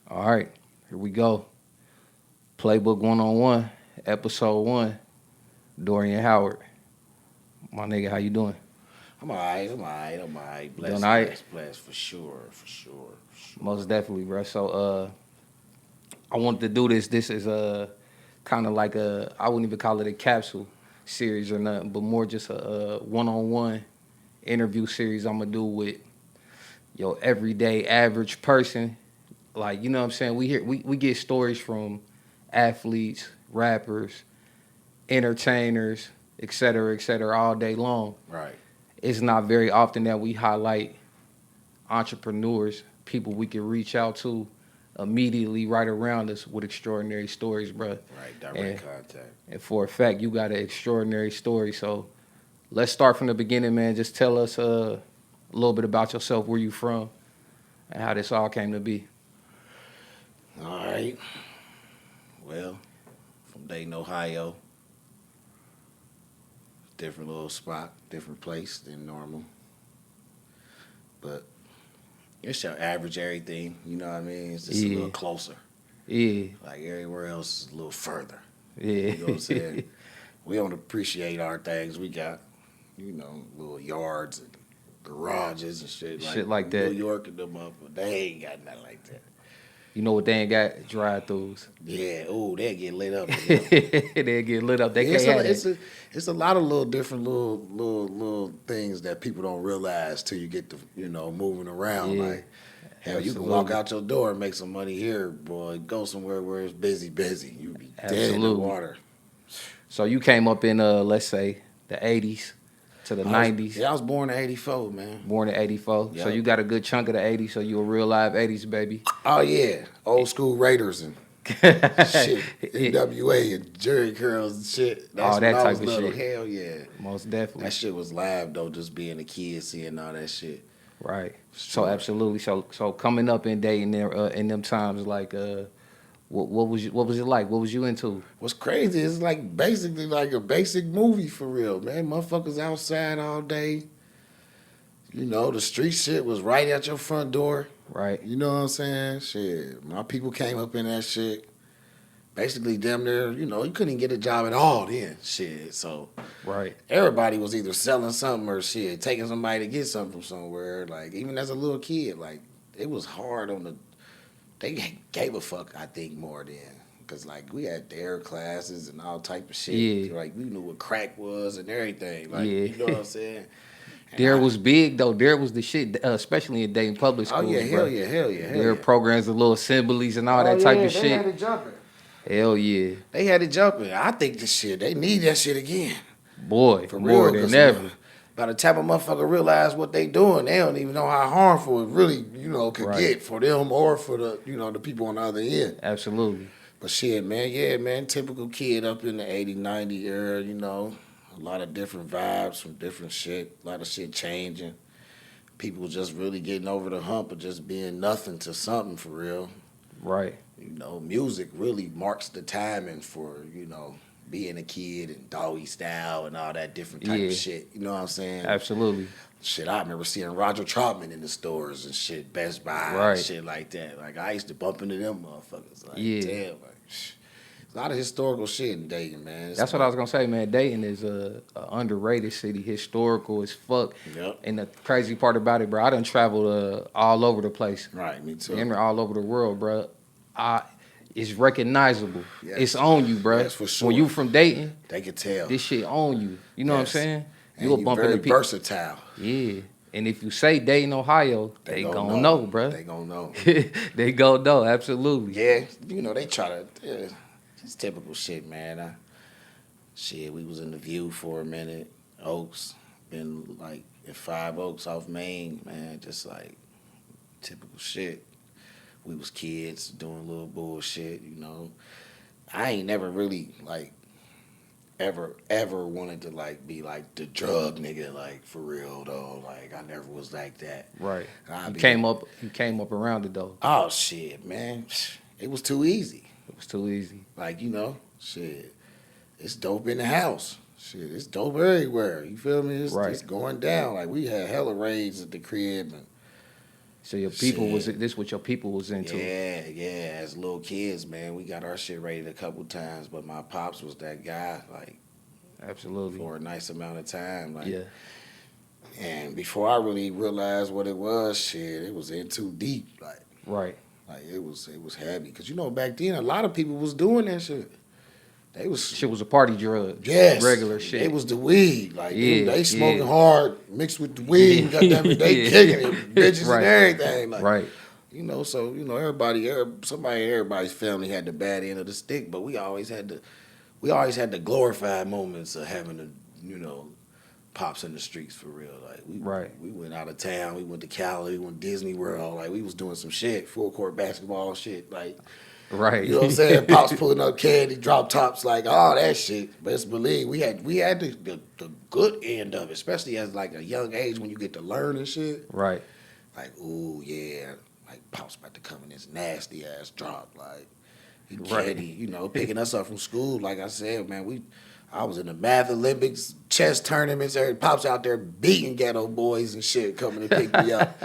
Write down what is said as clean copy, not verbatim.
All right, here we go. Playbook 1-on-1, episode 1. Dorian Howard. My nigga, how you doing? I'm alright. You doing Bless, all right? bless, bless, for sure. Most definitely, bro. So, I wanted to do this. This is kind of like I wouldn't even call it a capsule series or nothing, but more just a one-on-one interview series I'm gonna do with your everyday average person. Like, you know what I'm saying? We get stories from athletes, rappers, entertainers, et cetera, all day long. Right. It's not very often that we highlight entrepreneurs, people we can reach out to immediately right around us with extraordinary stories, bro. Right. Direct And, contact. and for a fact, you got an extraordinary story. So let's start from the beginning, man. Just tell us a little bit about yourself, where you from, and how this all came to be. All right. Well, from Dayton, Ohio, different little spot, different place than normal. But it's your average everything. You know what I mean? It's just a Yeah, little closer. yeah, Like everywhere else is a little further. yeah. You know what I'm saying? We don't appreciate our things. We got, little yards and garages and shit. Shit Like like New that. York and them motherfuckers, they ain't got nothing like that. You know what they ain't got? Drive-throughs. Yeah, oh, they get lit up in them. They get lit up. They Yeah, can't have that. it's a lot of little different little things that people don't realize till you get to moving around. Yeah, Like hell, you can walk absolutely. out your door and make some money here, boy. Go somewhere where it's busy. You be dead in the Absolutely. water. So you came up in let's say the 80s to the 90s, I was born in '84, man. born in 84. So Yep. you got a good chunk of the 80s, so you a real live 80s baby. Oh yeah, old school Raiders and shit, NWA and Jerry curls and shit. That's All when that I type was of little. shit. Hell yeah, Most that definitely. shit was live though. Just being a kid, seeing all that shit. Right. So Straight. absolutely. So coming up in dating there in them times, like what was it like? What was you into? What's crazy is like basically like a basic movie for real, man. Motherfuckers outside all day. The street shit was right at your front door. Right. You know what I'm saying? Shit, my people came up in that shit. Basically, damn near, you couldn't get a job at all then. Shit, so Right. everybody was either selling something or shit, taking somebody to get something from somewhere. Like even as a little kid, like it was hard on the. They gave a fuck, I think, more then. Cause like we had dare classes and all type of shit. Yeah. Like we knew what crack was and everything. Like Yeah. you know what I'm saying. And Dare was big though. Dare was the shit, especially in Dayton public oh yeah, schools, bro. hell Dare yeah. programs, the little assemblies and all Oh that type yeah, of they had shit. it jumping. Hell yeah. They had it jumping. I think this shit, they need that shit again. Boy, For more real, than cause ever. by the time a motherfucker realize what they doing, they don't even know how harmful it really, could Right. get for them or for the people on the other end. Absolutely. But shit, man, yeah, man, typical kid up in the 80, 90 era, a lot of different vibes from different shit, a lot of shit changing. People just really getting over the hump of just being nothing to something for real. Right. Music really marks the timing for, being a kid and doggy style and all that different type Yeah. of shit. You know what I'm saying? Absolutely. Shit, I remember seeing Roger Troutman in the stores and shit, Best Buy and Right. shit like that. Like, I used to bump into them motherfuckers. Like, Yeah. damn, like, a lot of historical shit in Dayton, man. That's what I was gonna say, man. Dayton is a underrated city, historical as fuck. Yep. And the crazy part about it, bro, I done traveled all over the place, Right, me too. damn near all over the world, bro. It's recognizable. Yes. It's on you, bro. Yes, for sure. When you from Dayton, They could tell. this shit on you. You know what I'm Yes. saying? And You a you bump very into people. versatile. Yeah. And if you say Dayton, Ohio, they gonna know, bro. They gonna know. They gonna know, absolutely. Yeah, they try to. Yeah, it's typical shit, man. Shit, we was in the View for a minute. Oaks, been like at 5 Oaks off Main, man. Just like typical shit. We was kids doing little bullshit, I ain't never really like ever wanted to like be like the drug nigga, like for real though. Like I never was like that. Right. I You be came up around it though. Oh shit, man. It was too easy. It was too easy. Like, shit. It's dope in the house. Shit, it's dope everywhere. You feel me? It's Right. going down. Like we had hella raids at the crib and So your people was Shit. this what your people was into? Yeah. As little kids, man, we got our shit raided a couple times, but my pops was that guy, like, Absolutely. for a nice amount of time, like. Yeah. And before I really realized what it was, shit, it was in too deep, Right. like it was heavy. Cause back then a lot of people was doing that shit. They was Shit was a party drug. yes, Regular shit. it was the weed, like Yeah, they smoking yeah. hard mixed with the weed. Goddamn it, they Yeah. kicking it, bitches Right. and everything, like. Right. So somebody in everybody's family had the bad end of the stick, but we always had the glorified moments of having the pops in the streets for real. Like we went out of town, we went to Cali, we went to Disney World, like we was doing some shit, full court basketball shit, like Right. you know what I'm saying? Pops pulling up candy, drop tops, like all that shit. Best believe we had the good end of it, especially as like a young age when you get to learn and shit. Right. Like, ooh, yeah. Like, Pop's about to come in this nasty ass drop. Like, he Right. candy, picking us up from school. Like I said, man, I was in the math Olympics, chess tournaments. Pops out there beating ghetto boys and shit, coming to pick me up.